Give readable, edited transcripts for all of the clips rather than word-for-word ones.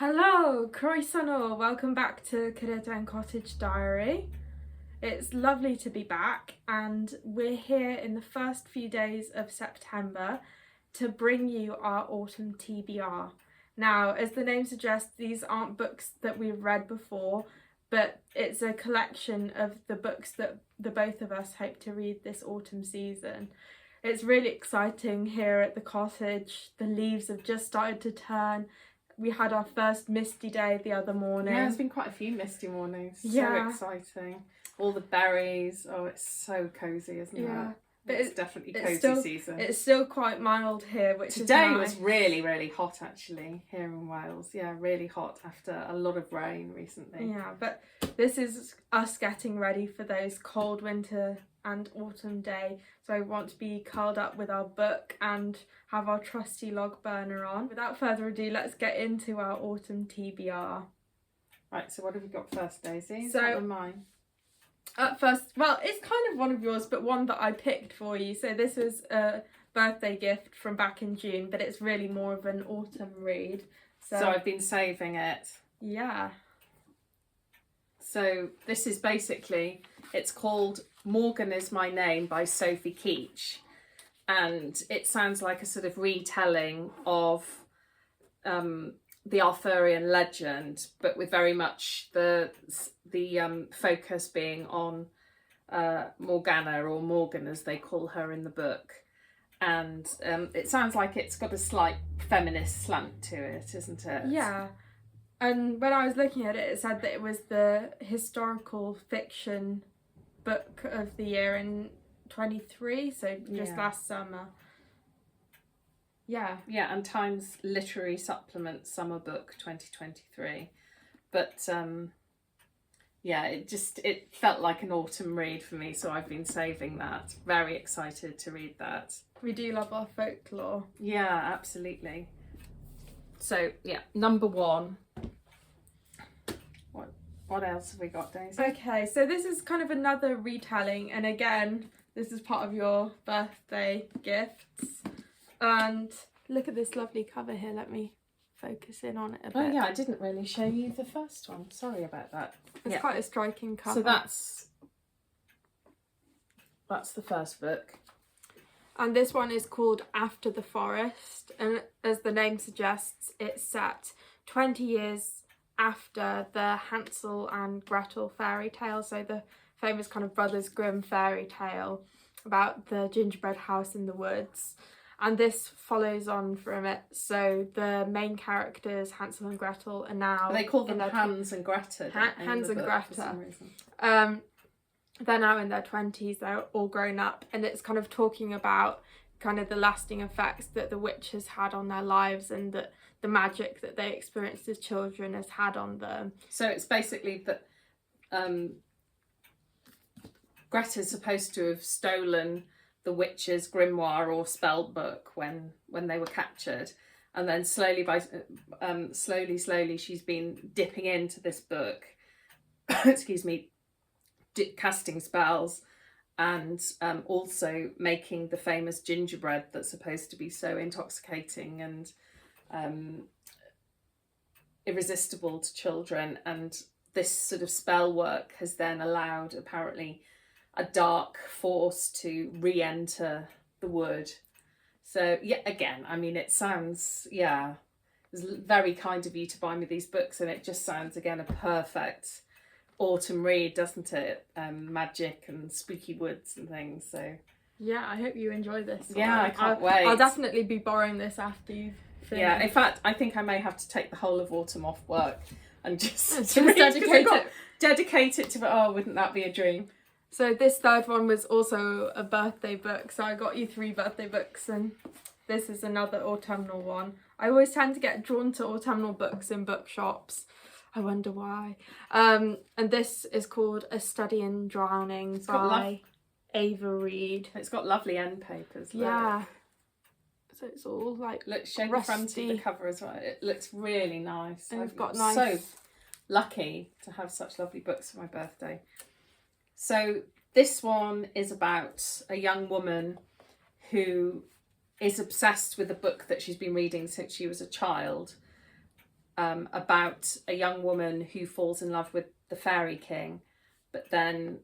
Hello, croeso, welcome back to Caerdion Cottage Diary. It's lovely to be back, and we're here in the first few days of September to bring you our autumn TBR. Now, as the name suggests, these aren't books that we've read before, but it's a collection of the books that the both of us hope to read this autumn season. It's really exciting here at the cottage. The leaves have just started to turn. We had our first misty day the other morning. Yeah, there's been quite a few misty mornings. Yeah. So exciting. All the berries. Oh, it's so cosy, isn't it? But it's definitely cozy season. It's still quite mild here, which Today is nice. was really, really hot actually here in Wales. Yeah, really hot after a lot of rain recently. Yeah, but this is us getting ready for those cold winter and autumn day. So I want to be curled up with our book and have our trusty log burner on. Without further ado, let's get into our autumn TBR. Right, so what have we got first, Daisy? So- Is that mine? At first, well, it's kind of one of yours, but one that I picked for you. So this was a birthday gift from back in June, but it's really more of an autumn read. So I've been saving it. Yeah. So this is basically, it's called Morgan Is My Name by Sophie Keetch, and it sounds like a sort of retelling of the Arthurian legend, but with very much the focus being on Morgana, or Morgan as they call her in the book. And it sounds like it's got a slight feminist slant to it, isn't it? Yeah. And when I was looking at it, it said that it was the historical fiction book of the year in 23, so just last summer. Yeah. Yeah, and Times Literary Supplement Summer Book 2023. But yeah, it felt like an autumn read for me, so I've been saving that. Very excited to read that. We do love our folklore. Yeah, absolutely. So yeah, number one. What else have we got, Daisy? Okay, so this is kind of another retelling, and again, this is part of your birthday gifts. And look at this lovely cover here. Let me focus in on it a bit. Oh yeah, I didn't really show you the first one. Sorry about that. It's quite a striking cover. So that's the first book. And this one is called After the Forest, and as the name suggests, it's set 20 years after the Hansel and Gretel fairy tale, so the famous kind of Brothers Grimm fairy tale about the gingerbread house in the woods. And this follows on from it. So the main characters, Hansel and Gretel, are now... They call them Hans and Greta. Hans and Greta. For some reason. They're now in their 20s, they're all grown up, and it's kind of talking about kind of the lasting effects that the witch has had on their lives, and that the magic that they experienced as children has had on them. So it's basically that Greta's supposed to have stolen the witch's grimoire or spell book when they were captured, and then slowly she's been dipping into this book excuse me, casting spells, and also making the famous gingerbread that's supposed to be so intoxicating and irresistible to children. And this sort of spell work has then allowed, apparently, a dark force to re-enter the wood. So yeah, again, I mean, it sounds, yeah, it was very kind of you to buy me these books, and it just sounds, again, a perfect autumn read, doesn't it? Magic and spooky woods and things. So yeah, I hope you enjoy this one. Yeah, I can't wait. I'll definitely be borrowing this after you've finished. Yeah, in fact, I think I may have to take the whole of autumn off work and just dedicate it to, oh, wouldn't that be a dream? So this third one was also a birthday book, so I got you 3 birthday books, and this is another autumnal one. I always tend to get drawn to autumnal books in bookshops. I wonder why. And this is called A Study in Drowning by Ava Reid. It's got lovely end papers. Look. Yeah. So it's all like Look, show the front of the cover as well. It looks really nice. And I've got got nice... so lucky to have such lovely books for my birthday. So this one is about a young woman who is obsessed with a book that she's been reading since she was a child, about a young woman who falls in love with the Fairy King, but then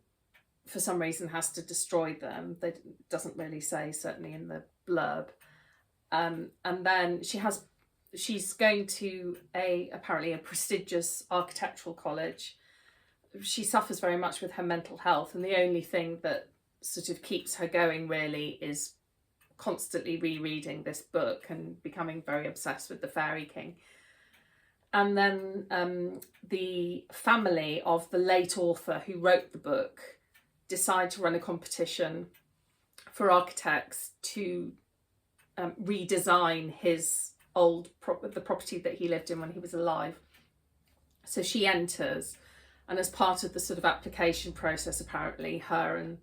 for some reason has to destroy them. That doesn't really say, certainly in the blurb. And then she's going to apparently a prestigious architectural college. She suffers very much with her mental health, and the only thing that sort of keeps her going really is constantly rereading this book and becoming very obsessed with the Fairy King. And then the family of the late author who wrote the book decide to run a competition for architects to redesign his the property that he lived in when he was alive. So she enters, and as part of the sort of application process, apparently her and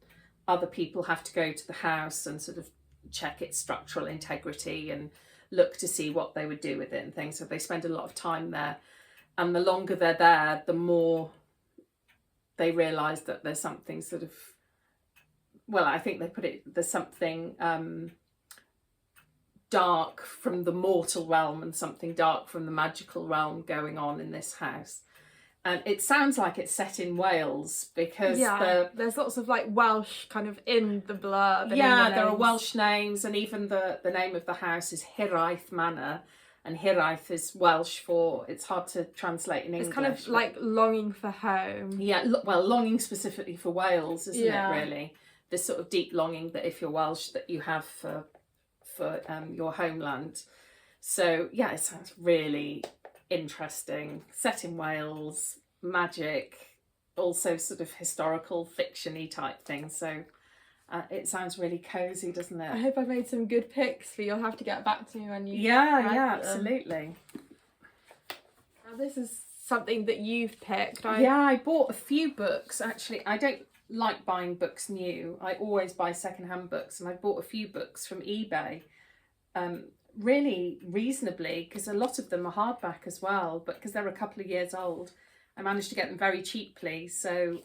other people have to go to the house and sort of check its structural integrity and look to see what they would do with it and things. So they spend a lot of time there, and the longer they're there, the more they realise that there's something sort of, well, I think they put it, there's something dark from the mortal realm and something dark from the magical realm going on in this house. And it sounds like it's set in Wales because there's lots of like Welsh kind of in the blurb. And yeah, in the there are names. Welsh names, and even the name of the house is Hiraeth Manor, and Hiraeth is Welsh for, it's hard to translate in English. It's kind of like longing for home. Yeah, well, longing specifically for Wales, isn't it, really? This sort of deep longing that if you're Welsh that you have for your homeland. So yeah, it sounds really interesting. Set in Wales, magic, also sort of historical fiction-y type thing. So it sounds really cosy, doesn't it? I hope I've made some good picks, but you'll have to get back to me when you absolutely. Now this is something that you've picked. I bought a few books actually. I don't like buying books new. I always buy secondhand books, and I bought a few books from eBay really reasonably, because a lot of them are hardback as well, but because they're a couple of years old I managed to get them very cheaply. So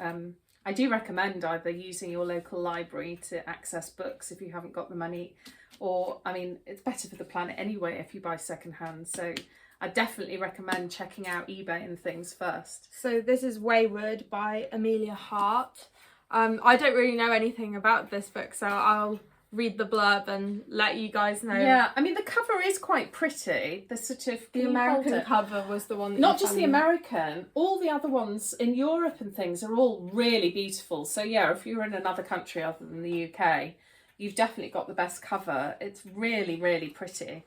I do recommend either using your local library to access books if you haven't got the money, or I mean it's better for the planet anyway if you buy secondhand. So I definitely recommend checking out eBay and things first. So this is Wayward by Emilia Hart. I don't really know anything about this book, so I'll read the blurb and let you guys know. Yeah, I mean the cover is quite pretty. The sort of the American cover was the one that not just the American, all the other ones in Europe and things are all really beautiful. So yeah, if you're in another country other than the UK, you've definitely got the best cover. It's really, really pretty.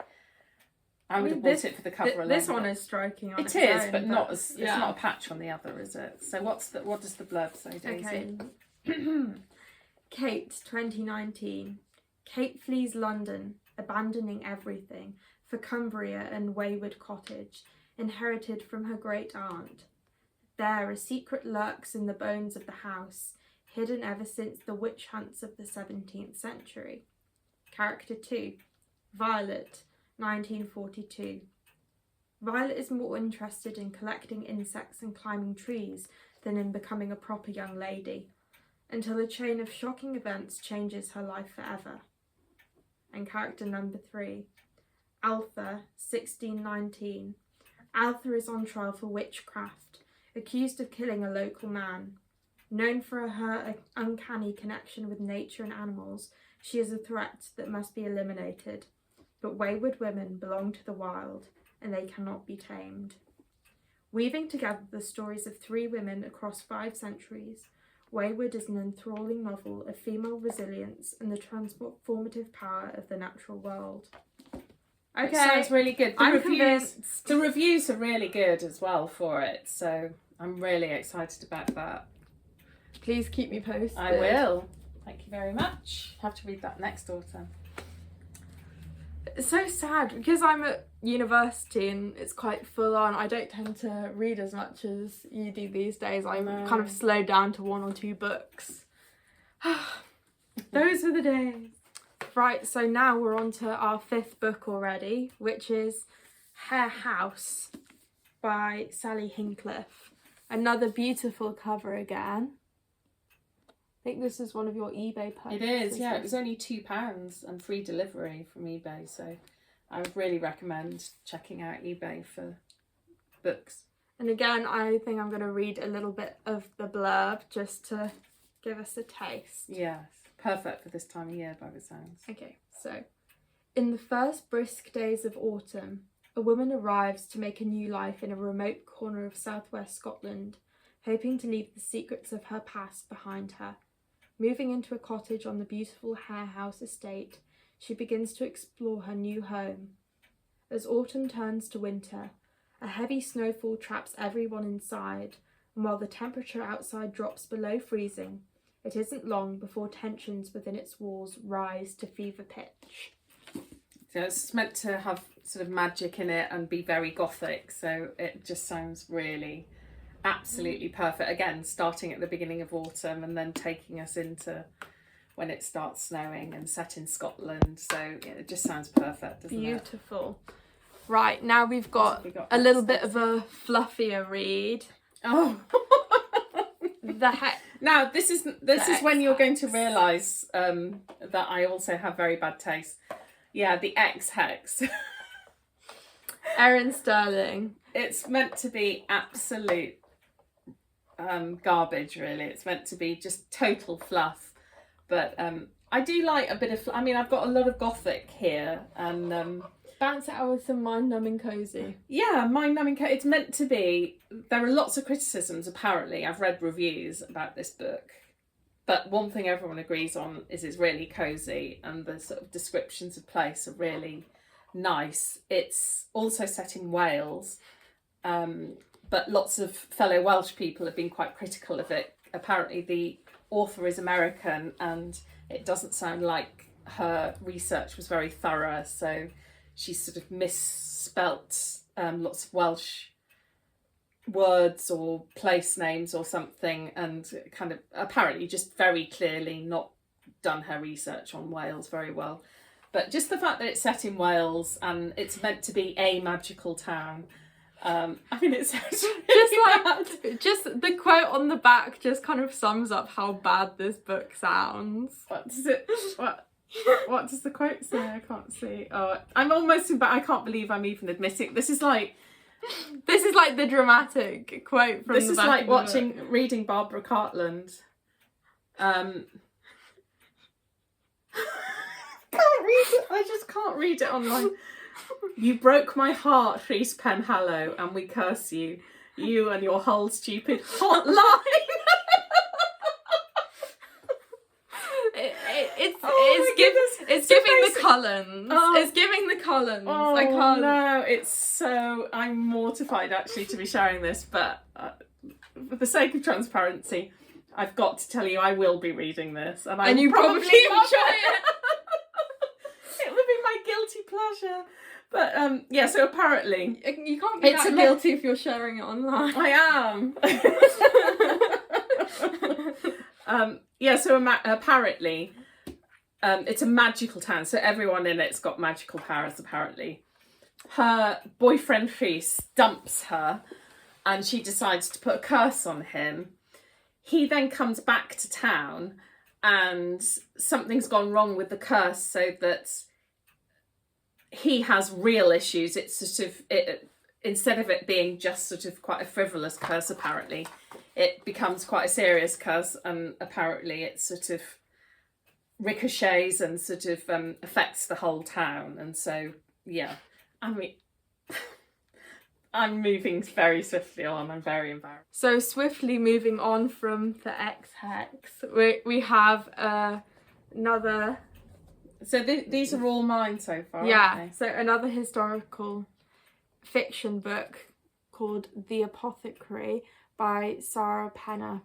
I would have bought it for the cover alone. This one is striking on it is, but not as it's not a patch on the other, is it? So what does the blurb say, Daisy? Okay. Kate, 2019. Kate flees London, abandoning everything, for Cumbria and Weyward Cottage, inherited from her great aunt. There a secret lurks in the bones of the house, hidden ever since the witch hunts of the 17th century. Character 2. Violet, 1942. Violet is more interested in collecting insects and climbing trees than in becoming a proper young lady, until a chain of shocking events changes her life forever. And character number 3. Altha, 1619. Altha is on trial for witchcraft, accused of killing a local man. Known for her uncanny connection with nature and animals, she is a threat that must be eliminated. But wayward women belong to the wild, and they cannot be tamed. Weaving together the stories of 3 women across 5 centuries, Wayward is an enthralling novel of female resilience and the transformative power of the natural world. Okay, it sounds really good. The reviews are really good as well for it, so I'm really excited about that. Please keep me posted. I will. Thank you very much. Have to read that next autumn. It's so sad because I'm at university and it's quite full on. I don't tend to read as much as you do these days. I'm kind of slowed down to 1 or 2 books. Those were the days. Right, so now we're on to our 5th book already, which is Hare House by Sally Hinchcliffe. Another beautiful cover again. I think this is one of your eBay purchases. It is, yeah. It was only £2 and free delivery from eBay, so I would really recommend checking out eBay for books. And again, I think I'm going to read a little bit of the blurb just to give us a taste. Yes, perfect for this time of year by the sounds. Okay, so in the first brisk days of autumn, a woman arrives to make a new life in a remote corner of southwest Scotland, hoping to leave the secrets of her past behind her. Moving into a cottage on the beautiful Hare House estate, she begins to explore her new home. As autumn turns to winter, a heavy snowfall traps everyone inside, and while the temperature outside drops below freezing, it isn't long before tensions within its walls rise to fever pitch. So it's meant to have sort of magic in it and be very gothic, so it just sounds really absolutely perfect. Again, starting at the beginning of autumn and then taking us into when it starts snowing and set in Scotland, so yeah, it just sounds perfect, doesn't it? Beautiful. Right, now we've got a little bit of a fluffier read. Oh. Now this is when you're going to realise that I also have very bad taste. Yeah, the X Hex. Erin Sterling. It's meant to be absolute garbage, really. It's meant to be just total fluff. But I do like a bit of... I mean, I've got a lot of gothic here. And bounce it out with some mind-numbing cosy. Yeah, mind-numbing cozy. It's meant to be... There are lots of criticisms, apparently. I've read reviews about this book. But one thing everyone agrees on is it's really cosy, and the sort of descriptions of place are really nice. It's also set in Wales, but lots of fellow Welsh people have been quite critical of it. Apparently the author is American and it doesn't sound like her research was very thorough, so she sort of misspelt lots of Welsh words or place names or something, and kind of apparently just very clearly not done her research on Wales very well. But just the fact that it's set in Wales and it's meant to be a magical town, I mean, it sounds really bad. Just the quote on the back just kind of sums up how bad this book sounds. What does it? What does the quote say? I can't see. Oh, I'm almost I can't believe I'm even admitting this is like the dramatic quote from this the is back like of the watching book. reading Barbara Cartland. Can't read it. I just can't read it online. You broke my heart, Rhys Penhallow, and we curse you. You and your whole stupid hotline. It's giving the Cullens. Oh. It's giving the Cullens. Oh, I can't. no, it's so... I'm mortified, actually, to be sharing this, but for the sake of transparency, I've got to tell you I will be reading this. And you probably enjoy it. It would be my guilty pleasure. But, yeah, so apparently... You can't be It's that guilty if you're sharing it online. I am. Yeah, so apparently... it's a magical town, so everyone in it's got magical powers, apparently. Her boyfriend, Rhys, dumps her, and she decides to put a curse on him. He then comes back to town, and something's gone wrong with the curse, so that he has real issues. It's sort of... instead of it being just sort of quite a frivolous curse, apparently, it becomes quite a serious curse, and apparently it's sort of... ricochets and sort of affects the whole town. And so, yeah, I mean, I'm moving very swiftly on. I'm very embarrassed. So swiftly moving on from the X Hex, we have another... So these are all mine so far, Yeah, aren't so another historical fiction book called The Apothecary by Sarah Penner.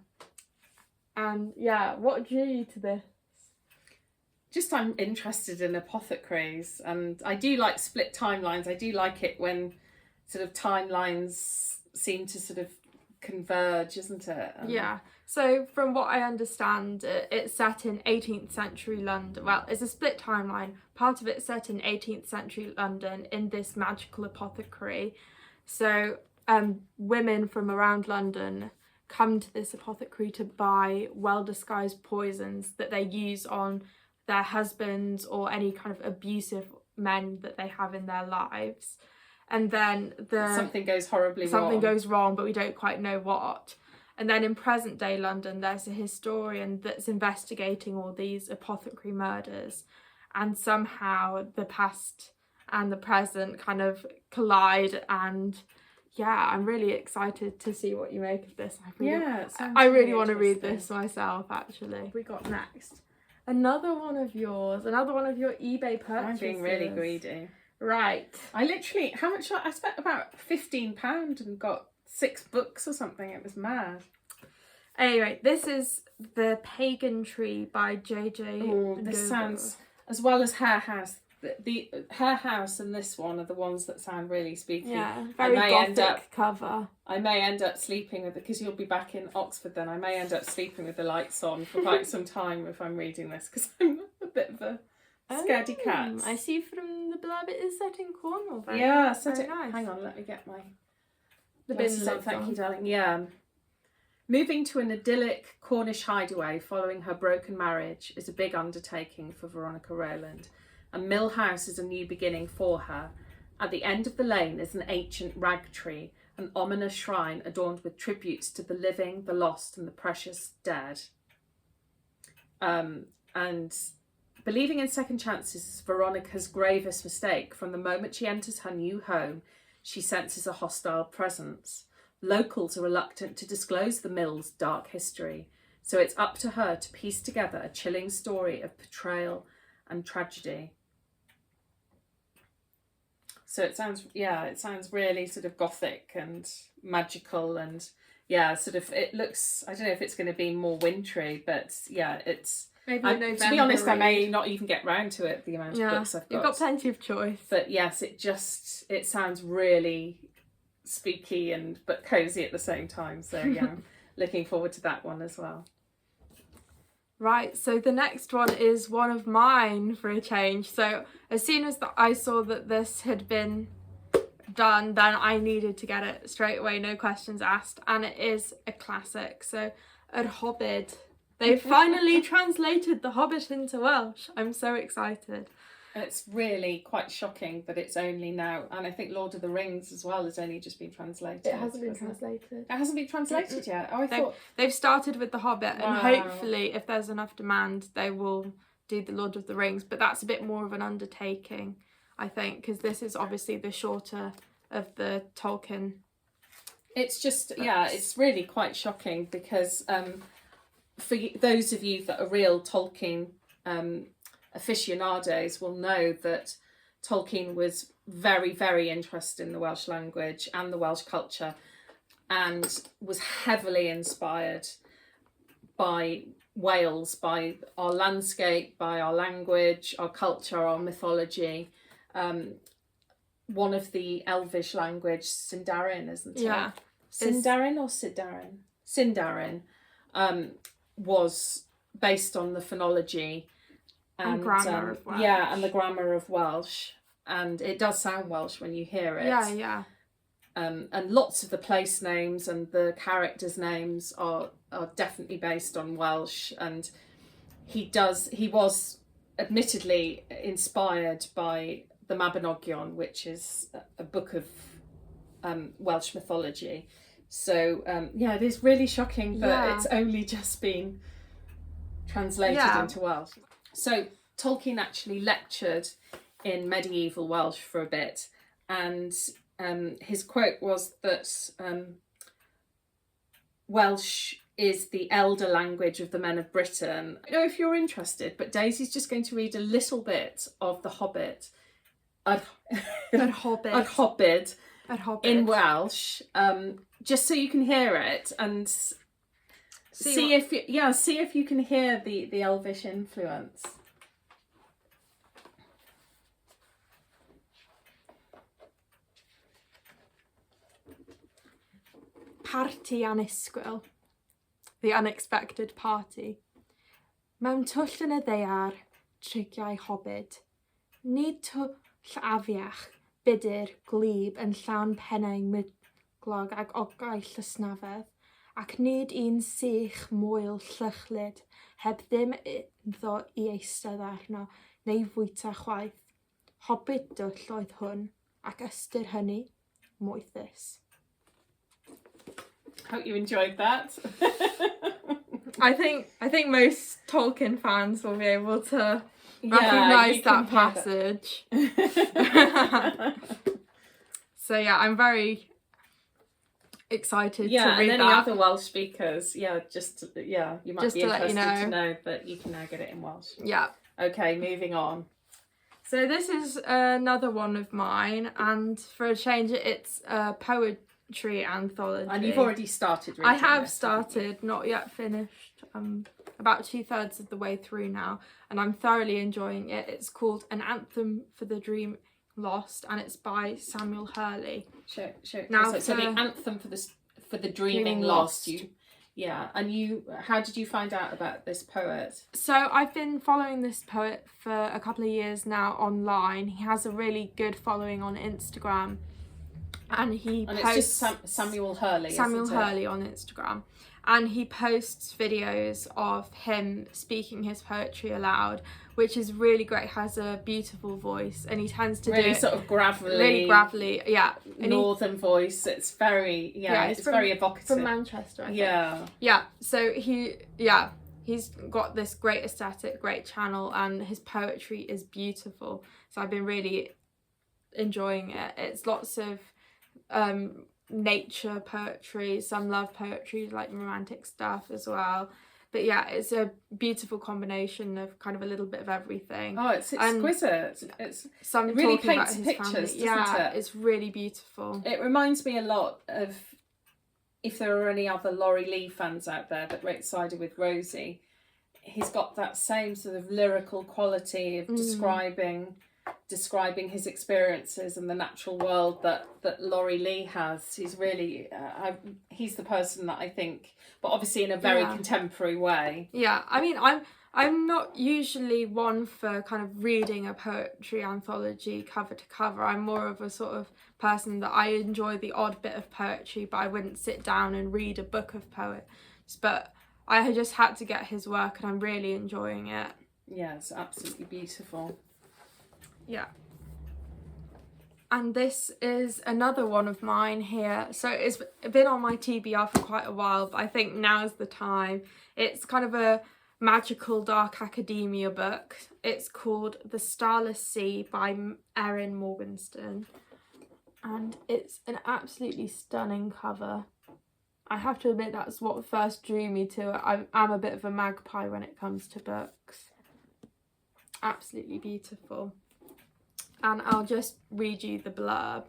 And yeah, what drew you to this? Just I'm interested in apothecaries, and I do like split timelines. I do like it when sort of timelines seem to sort of converge, isn't it? Yeah. So from what I understand, it's set in 18th century London. Well, it's a split timeline. Part of it's set in 18th century London in this magical apothecary. So women from around London come to this apothecary to buy well-disguised poisons that they use on their husbands or any kind of abusive men that they have in their lives. and then something goes horribly wrong. Something goes wrong, but we don't quite know what. And then in present day London, there's a historian that's investigating all these apothecary murders, and somehow the past and the present kind of collide. And yeah, I'm really excited to see what you make of this. I really want to read this myself, actually. What we got next? Another one of your eBay purchases. I'm being really greedy. Right. I literally, how much? I spent about £15 and got 6 books or something. It was mad. Anyway, this is The Pagan Tree by J.J. Oh, this sounds, as well as Hare House. The Hare House and this one are the ones that sound really spooky. Yeah, very gothic cover. I may end up sleeping with it, because you'll be back in Oxford then. I may end up sleeping with the lights on for quite some time if I'm reading this, because I'm a bit of a scaredy cat. I see from the blurb it is set in Cornwall. Very nice. Hang on, let me get my the glasses on. Thank you, darling. Yeah. Moving to an idyllic Cornish hideaway following her broken marriage is a big undertaking for Veronica Rowland. And Mill House is a new beginning for her. At the end of the lane is an ancient rag tree, an ominous shrine adorned with tributes to the living, the lost, and the precious dead. And believing in second chances is Veronica's gravest mistake. From the moment she enters her new home, she senses a hostile presence. Locals are reluctant to disclose the mill's dark history, so it's up to her to piece together a chilling story of betrayal and tragedy. So it sounds really sort of gothic and magical, and it looks, I don't know if it's going to be more wintry, but yeah, it's maybe November. To be honest, I may not even get round to it, the amount of books I've got. You've got plenty of choice. But yes, it sounds really spooky but cozy at the same time. So yeah, I'm looking forward to that one as well. Right, so the next one is one of mine for a change. So as soon as I saw that this had been done, then I needed to get it straight away, no questions asked. And it is a classic. So at Hobyd, they've finally translated The Hobbit into Welsh. I'm so excited. It's really quite shocking that it's only now, and I think Lord of the Rings as well has only just been translated. It hasn't been translated. It hasn't been translated yet? Oh, I thought... They've started with The Hobbit, and hopefully, if there's enough demand, they will do the Lord of the Rings, but that's a bit more of an undertaking, I think, because this is obviously the shorter of the Tolkien. It's just, it's really quite shocking, because for those of you that are real Tolkien aficionados will know that Tolkien was very, very interested in the Welsh language and the Welsh culture, and was heavily inspired by Wales, by our landscape, by our language, our culture, our mythology. One of the Elvish language, Sindarin, isn't it? Yeah. Sindarin or Sidarin? Sindarin was based on the phonology and grammar of Welsh. Yeah, and the grammar of Welsh. And it does sound Welsh when you hear it. Yeah. And lots of the place names and the characters' names are definitely based on Welsh. And he was admittedly inspired by the Mabinogion, which is a book of Welsh mythology. So it is really shocking that it's only just been translated into Welsh. So Tolkien actually lectured in medieval Welsh for a bit, and his quote was that Welsh is the elder language of the men of Britain. I don't know if you're interested, but Daisy's just going to read a little bit of The Hobbit at Hobyd in Welsh, just so you can hear it and see if you can hear the Elvish influence. Parti annisgwyl. The unexpected party. Mewn twll yn y ddaear, trigiau Hobyd. Nid twll afiach, budur, gwlyb yn llawn pennau myglog ag ogau llysnafedd, ac nid un sych mwyl llychlyd, heb ddim iddo I eistedd arno, neu fwyta chwaith. Hobbit dwll oedd hwn, ac ystyr hynny, moethus. Hope you enjoyed that. I think most Tolkien fans will be able to recognise that passage. So yeah, I'm very excited to read that. Yeah, and any other Welsh speakers, you might Just be to interested let you know. to know that you can now get it in Welsh. Yeah. Okay, moving on. So this is another one of mine, and for a change, it's a poetry anthology. And you've already started reading I have this, started, not yet finished. About 2/3 of the way through now, and I'm thoroughly enjoying it. It's called An Anthem for the Dream Lost, and it's by Samuel Hurley. Sure. Now So the anthem for the dreaming lost. How did you find out about this poet? So I've been following this poet for a couple of years now online. He has a really good following on Instagram, and it's just Samuel Hurley. Samuel Hurley on Instagram. And he posts videos of him speaking his poetry aloud, which is really great. He has a beautiful voice, and he tends to really do it sort of gravelly. Really gravelly, yeah. Northern voice. It's very, it's very evocative. From Manchester, I think. Yeah. So he's got this great aesthetic, great channel, and his poetry is beautiful. So I've been really enjoying it. It's lots of nature poetry, some love poetry, like romantic stuff as well. But yeah, it's a beautiful combination of kind of a little bit of everything. Oh, it's exquisite. It really paints pictures, doesn't it? It's really beautiful. It reminds me a lot of, if there are any other Laurie Lee fans out there that rate Cider with Rosie, he's got that same sort of lyrical quality of describing his experiences and the natural world that Laurie Lee has. He's really he's the person that I think, but obviously in a very contemporary way. Yeah, I mean, I'm not usually one for kind of reading a poetry anthology cover to cover. I'm more of a sort of person that I enjoy the odd bit of poetry, but I wouldn't sit down and read a book of poets. But I just had to get his work, and I'm really enjoying it. Yeah, it's absolutely beautiful. Yeah. And this is another one of mine here. So it's been on my TBR for quite a while, but I think now's the time. It's kind of a magical dark academia book. It's called The Starless Sea by Erin Morgenstern. And it's an absolutely stunning cover. I have to admit that's what first drew me to it. I'm a bit of a magpie when it comes to books. Absolutely beautiful. And I'll just read you the blurb.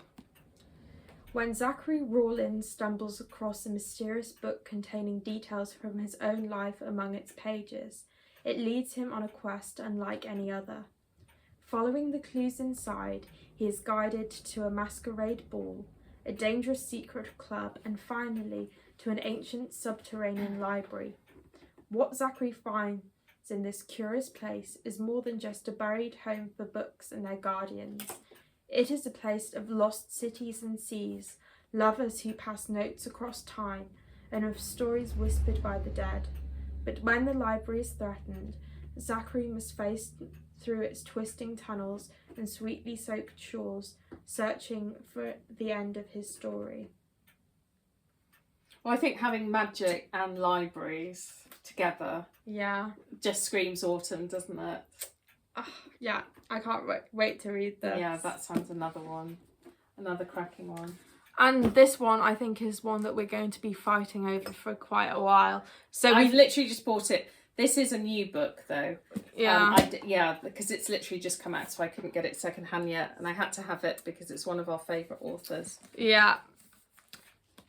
When Zachary Rawlins stumbles across a mysterious book containing details from his own life among its pages, it leads him on a quest unlike any other. Following the clues inside, he is guided to a masquerade ball, a dangerous secret club, and finally to an ancient subterranean library. What Zachary finds in this curious place is more than just a buried home for books and their guardians. It is a place of lost cities and seas, lovers who pass notes across time, and of stories whispered by the dead. But when the library is threatened, Zachary must face through its twisting tunnels and sweetly soaked shores, searching for the end of his story. Well, I think having magic and libraries together just screams autumn, doesn't it? Yeah, I can't wait to read this. Yeah, that sounds another cracking one. And this one I think is one that we're going to be fighting over for quite a while. So I've literally just bought it. This is a new book though. Yeah. Because it's literally just come out, so I couldn't get it secondhand yet, and I had to have it because it's one of our favourite authors. Yeah.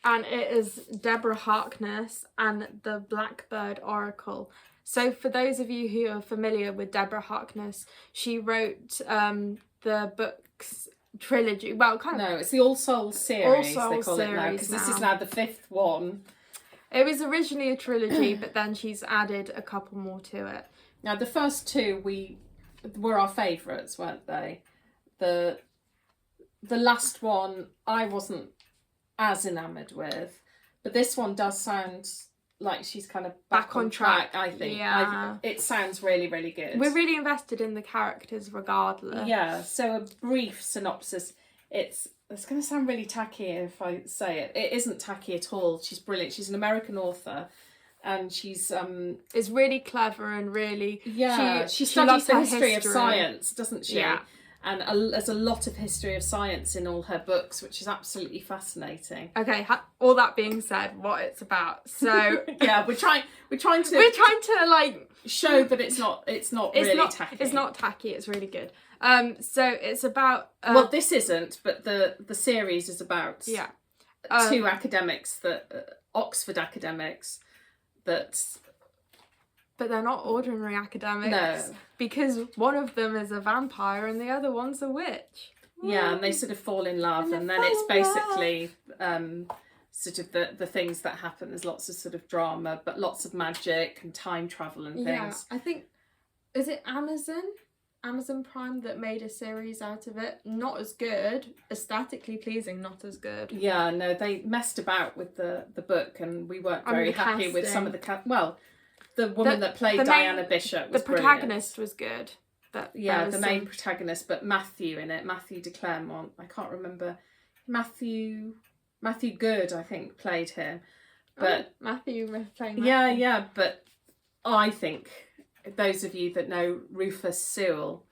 And it is Deborah Harkness and the Blackbird Oracle. So for those of you who are familiar with Deborah Harkness, she wrote the books trilogy. Well, kind of. No, it's the All Souls series. All Souls they call it now, because this is now the 5th one. It was originally a trilogy, but then she's added a couple more to it. Now the first 2 were our favourites, weren't they? The last one I wasn't as enamoured with, but this one does sound like she's kind of back on track, I think. Yeah. It sounds really, really good. We're really invested in the characters regardless. Yeah, so a brief synopsis. it's going to sound really tacky if I say it. It isn't tacky at all. She's brilliant. She's an American author, and she's is really clever and really she studies the history of science, doesn't she? Yeah. And there's a lot of history of science in all her books, which is absolutely fascinating. Okay, all that being said, what it's about. So yeah, we're trying to like show that it's not really tacky. It's not tacky. It's really good. So it's about well, this isn't, but the series is about two academics that Oxford academics that. But they're not ordinary academics. No. Because one of them is a vampire and the other one's a witch. Yeah, and they sort of fall in love, and then it's basically sort of the things that happen. There's lots of sort of drama, but lots of magic and time travel and things. Yeah, I think, is it Amazon Prime that made a series out of it? Not as good, aesthetically pleasing, not as good. Yeah, no, they messed about with the book, and we weren't very happy with some of the the woman that played Diana Bishop was the protagonist was good. But the main protagonist, but Matthew de Clermont, I can't remember. Matthew Good, I think, played him. But Matthew playing Matthew. Yeah, but I think those of you that know Rufus Sewell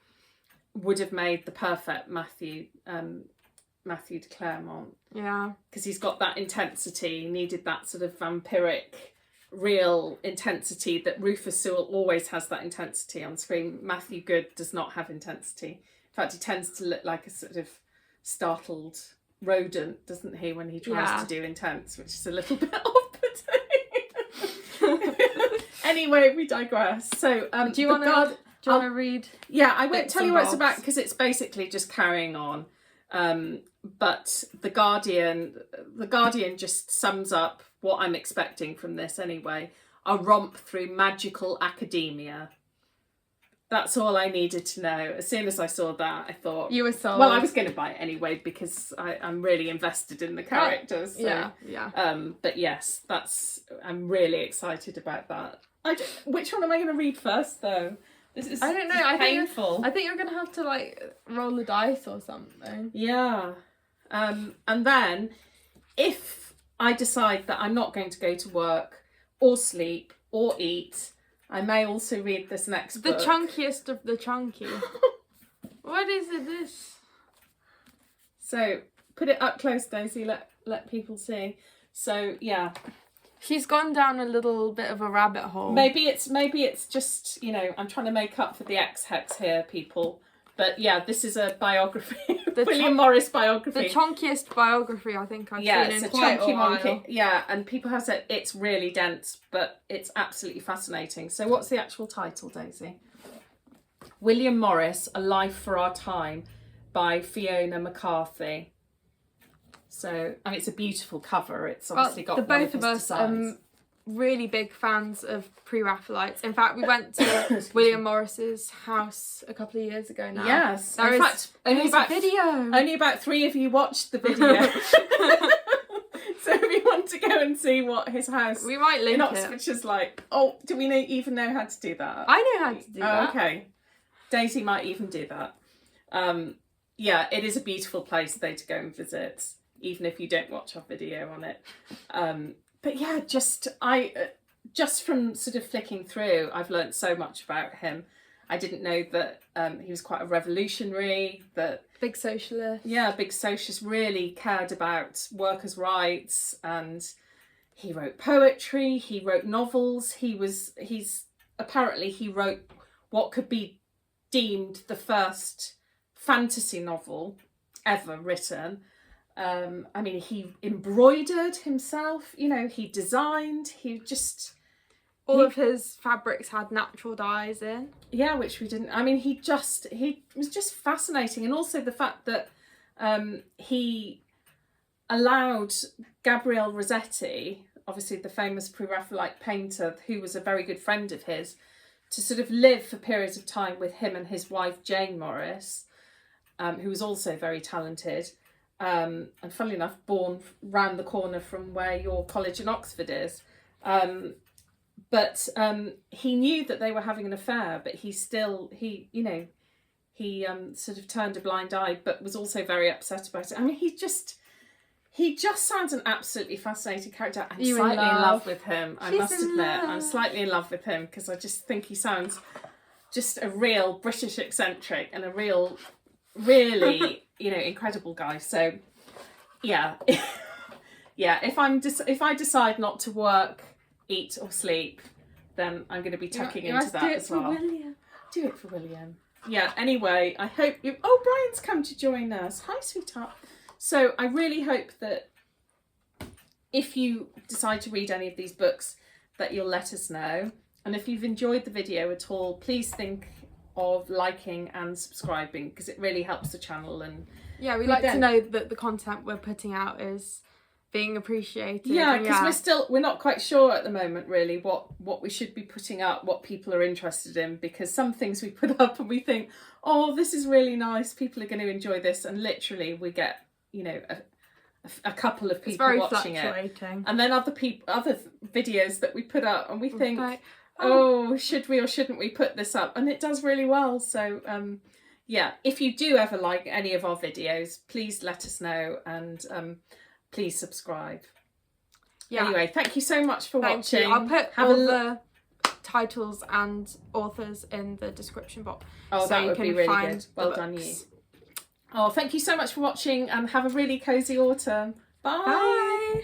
would have made the perfect Matthew de Clermont. Yeah. Because he's got that intensity, he needed that sort of vampiric real intensity that Rufus Sewell always has. That intensity on screen. Matthew Good does not have intensity. In fact, he tends to look like a sort of startled rodent, doesn't he, when he tries to do intense, which is a little bit off-putting. Anyway, we digress. So do you want to read? Yeah, I won't tell you what it's about because it's basically just carrying on. But the Guardian just sums up what I'm expecting from this anyway. A romp through magical academia. That's all I needed to know. As soon as I saw that, I thought... You were sold. Well, I was going to buy it anyway because I'm really invested in the characters. So, yeah. But yes, I'm really excited about that. Which one am I going to read first, though? I don't know. Painful. I think you're going to have to, like, roll the dice or something. Yeah. And then, if I decide that I'm not going to go to work or sleep or eat, I may also read this next book. The chunkiest of the chunky. What is it, this? So, put it up close, Daisy. Let people see. So, yeah. She's gone down a little bit of a rabbit hole. Maybe it's just, I'm trying to make up for the X Hex here, people. But yeah, this is a biography. William Morris biography. The chunkiest biography I think I've seen in quite a while. Yeah, and people have said it's really dense, but it's absolutely fascinating. So what's the actual title, Daisy? William Morris, A Life for Our Time by Fiona Maccarthy. So, it's a beautiful cover. It's obviously got the both of us really big fans of pre-Raphaelites. In fact, we went to William Morris's house a couple of years ago now. Yes. In fact, only about 3 of you watched the video. So if you want to go and see what his house we might link in Oxfordshire's like. Oh, do we even know how to do that? I know how to do that. Okay. Daisy might even do that. Yeah, it is a beautiful place though to go and visit, even if you don't watch our video on it. But yeah, just from sort of flicking through, I've learnt so much about him. I didn't know that he was quite a revolutionary, that big socialist. Yeah, big socialist, really cared about workers' rights, and he wrote poetry, he wrote novels, he wrote what could be deemed the first fantasy novel ever written. He embroidered himself, he designed, all of his fabrics had natural dyes in. Yeah, which we didn't. He was just fascinating. And also the fact that he allowed Gabriele Rossetti, obviously the famous Pre-Raphaelite painter, who was a very good friend of his, to sort of live for periods of time with him and his wife, Jane Morris, who was also very talented. And funnily enough, born round the corner from where your college in Oxford is. But he knew that they were having an affair, but he sort of turned a blind eye, but was also very upset about it. I mean, he just sounds an absolutely fascinating character. I'm slightly in love with him. I must admit, I'm slightly in love with him because I just think he sounds just a real British eccentric and a real, really, incredible guy. So, yeah, yeah. If I decide not to work, eat, or sleep, then I'm going to be tucking into that as well. Do it for William. Yeah. Anyway, I hope you. Oh, Brian's come to join us. Hi, sweetheart. So I really hope that if you decide to read any of these books, that you'll let us know. And if you've enjoyed the video at all, please think of liking and subscribing because it really helps the channel. And yeah, we like to know that the content we're putting out is being appreciated. Yeah, because we're not quite sure at the moment really what we should be putting up, what people are interested in, because some things we put up and we think, oh, this is really nice, people are going to enjoy this, and literally we get a couple of people watching it, and then other videos that we put up and we think, oh, should we or shouldn't we put this up, and it does really well. So yeah, if you do ever like any of our videos, please let us know, and please subscribe. Yeah. Anyway, thank you so much for watching. I'll put all the titles and authors in the description box. Oh, so that would be really good. Well done, you. Oh, thank you so much for watching, and have a really cosy autumn. Bye. Bye.